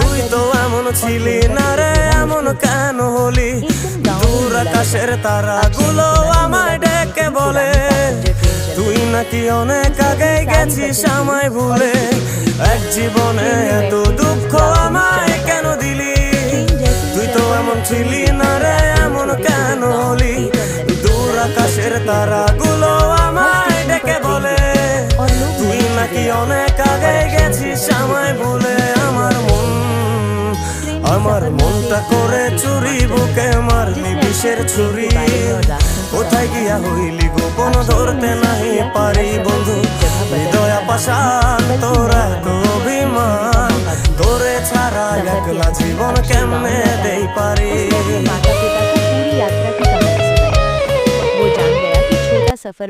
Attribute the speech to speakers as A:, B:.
A: তুই তো এমন ছিলি না রে, এমন কেন হলি? দূর আকাশের তারাগুলো আমায় ডেকে বলে তুই নাকি অনেক আগে গেছিস আমায় ভুলে। এক জীবনে এত দুঃখ আমায় কেন দিলি? তুই তো এমন ছিলি না রে, এমন কেন হলি? দূর আকাশের তারাগুলো আমায় ডেকে বলে তুই নাকি অনেক আগে গেছিস আমায় ভুলে। আমার মনটা করে চুরি, বুকে মারলি বিষের ছুরি। কোথায় গিয়া হইলি গোপন ধরতে নাহি পারি বন্ধু। হৃদয় পাষাণ তোরা তো অভিমান, তোরে ছাড়া একলা জীবন কেমনে দেই পারি।
B: माता पिता को पूरी यात्रा की कहानी सुनाई। वो जान गया कि छोटा सफर